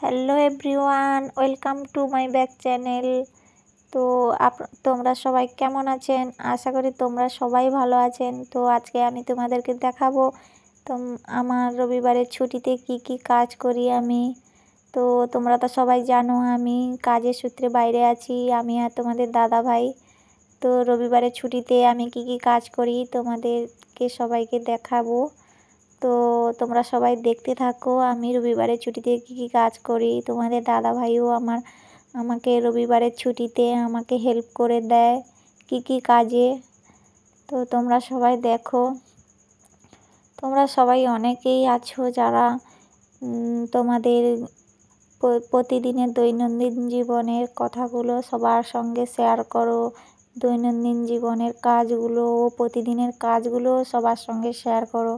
Hello everyone, welcome to my back channel. তো তোমরা সবাই কেমন আছেন? আশা করি তোমরা সবাই ভালো আছেন। তো আজকে আমি তোমাদেরকে দেখাবো আমার রবিবারের ছুটিতে কি কি কাজ করি আমি। তো তোমরা তো সবাই জানো আমি কাজের সূত্রে বাইরে আছি, আমি আর তোমাদের দাদা ভাই। তো রবিবারের ছুটিতে আমি কি কি কাজ করি তোমাদেরকে সবাইকে দেখাবো। তো তোমরা সবাই দেখতে থাকো আমি রবিবারের ছুটিতে কি কি কাজ করি। তোমাদের দাদা ভাইও আমাকে রবিবারের ছুটিতে আমাকে হেল্প করে দেয় কি কি কাজে। তো তোমরা সবাই দেখো। তোমরা সবাই অনেকেই আছো যারা তোমাদের প্রতিদিনের দৈনন্দিন জীবনের কথাগুলো সবার সঙ্গে শেয়ার করো। দৈনন্দিন জীবনের কাজগুলো ও প্রতিদিনের কাজগুলো সবার সঙ্গে শেয়ার করো।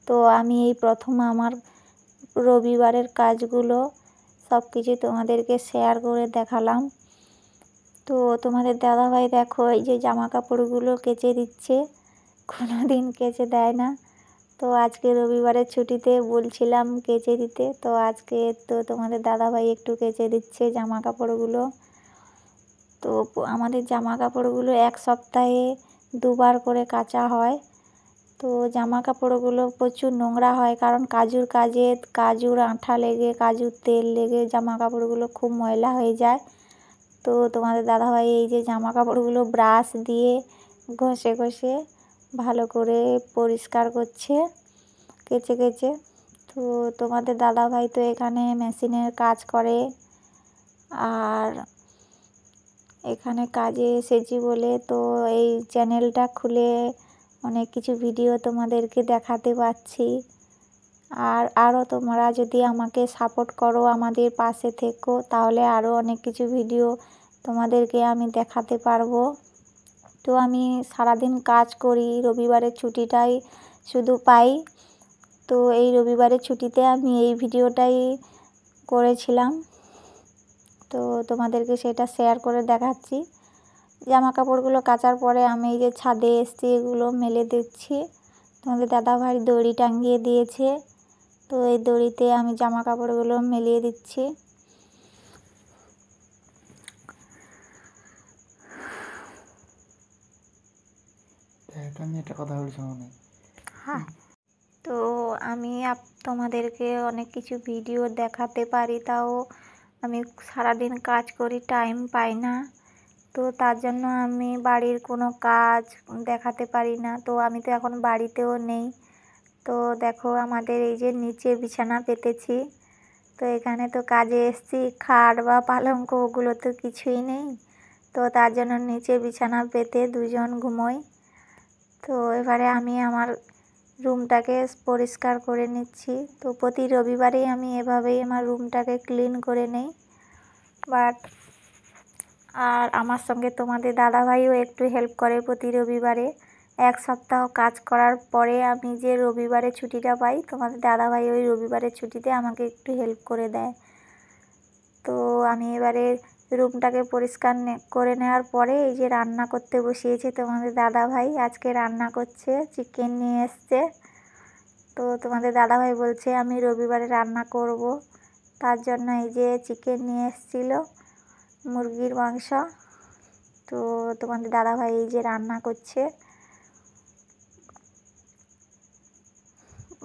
তো আমি এই প্রথম আমার রবিবারের কাজগুলো সব কিছু তোমাদেরকে শেয়ার করে দেখালাম। তো তোমাদের দাদাভাই দেখো এই যে জামা কাপড়গুলো কেচে দিচ্ছে, কোনো দিন কেচে দেয় না। তো আজকে রবিবারের ছুটিতে বলছিলাম কেচে দিতে, তো আজকে তো তোমাদের দাদাভাই একটু কেচে দিচ্ছে জামা কাপড়গুলো। তো আমাদের জামা কাপড়গুলো এক সপ্তাহে দুবার করে কাচা হয়। তো জামা কাপড়গুলো প্রচুর নোংরা হয়, কারণ কাজুর আঠা লেগে কাজুর তেল লেগে জামা কাপড়গুলো খুব ময়লা হয়ে যায়। তো তোমাদের দাদাভাই এই যে জামা কাপড়গুলো ব্রাশ দিয়ে ঘষে ঘষে ভালো করে পরিষ্কার করছে কেচে কেচে। তো তোমাদের দাদাভাই তো এখানে মেশিনের কাজ করে, আর এখানে কাজে এসেছি বলে তো এই চ্যানেলটা খুলে অনেক কিছু ভিডিও তোমাদেরকে দেখাতে পারছি। আর আরও তোমরা যদি আমাকে সাপোর্ট করো, আমাদের পাশে থেকো, তাহলে আরও অনেক কিছু ভিডিও তোমাদেরকে আমি দেখাতে পারবো। তো আমি সারাদিন কাজ করি, রবিবারের ছুটিটাই শুধু পাই। তো এই রবিবারের ছুটিতে আমি এই ভিডিওটাই করেছিলাম, তো তোমাদেরকে সেটা শেয়ার করে দেখাচ্ছি। জামা কাপড়গুলো কাচার পরে আমি এই যে ছাদে এসছি, এগুলো মেলে দিচ্ছি। তোমাদের দাদাভাই দড়ি টাঙিয়ে দিয়েছে, তো এই দড়িতে আমি জামা কাপড়গুলো মেলিয়ে দিচ্ছি। আমি একটা কথা বলছি মনে। হ্যাঁ, তো আমি তোমাদেরকে অনেক কিছু ভিডিও দেখাতে পারি, তাও আমি সারাদিন কাজ করি, টাইম পাই না। তো তার জন্য আমি বাড়ির কোনো কাজ দেখাতে পারি না। তো আমি তো এখন বাড়িতেও নেই। তো দেখো আমাদের এই যে নিচে বিছানা পেতেছি, তো এখানে তো কাজে এসছি, খাট বা পালঙ্ক ওগুলো তো কিছুই নেই। তো তার জন্য নিচে বিছানা পেতে দুজন ঘুমোই। তো এবারে আমি আমার রুমটাকে পরিষ্কার করে নিচ্ছি। তো প্রতি রবিবারেই আমি এভাবেই আমার রুমটাকে ক্লিন করে নেই। আর আমার সঙ্গে তোমাদের দাদাভাইও একটু হেল্প করে প্রতি রবিবারে। এক সপ্তাহ কাজ করার পরে আমি যে রবিবারে ছুটিটা পাই, তোমাদের দাদাভাই ওই রবিবারের ছুটিতে আমাকে একটু হেল্প করে দেয়। তো আমি এবারে রুমটাকে পরিষ্কার করে নেওয়ার পরে এই যে রান্না করতে বসিয়েছে তোমাদের দাদাভাই। আজকে রান্না করছে, চিকেন নিয়ে এসছে। তো তোমাদের দাদাভাই বলছে আমি রবিবারে রান্না করব, তার জন্য এই যে চিকেন নিয়ে এসেছিলো, মুরগির মাংস। তো তোমাদের দাদাভাই এই যে রান্না করছে।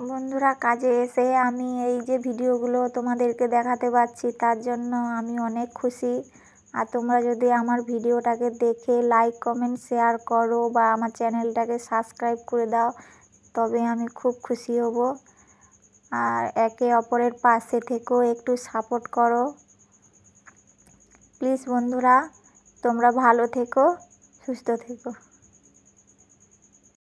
বন্ধুরা, কাজে এসে আমি এই যে ভিডিওগুলো তোমাদেরকে দেখাতে পারছি, তার জন্য আমি অনেক খুশি। আর তোমরা যদি আমার ভিডিওটাকে দেখে লাইক কমেন্ট শেয়ার করো বা আমার চ্যানেলটাকে সাবস্ক্রাইব করে দাও, তবে আমি খুব খুশি হব। আর একে অপরের পাশে থেকেও একটু সাপোর্ট করো প্লিজ। বন্ধুরা, তোমরা ভালো থেকো, সুস্থ থেকো।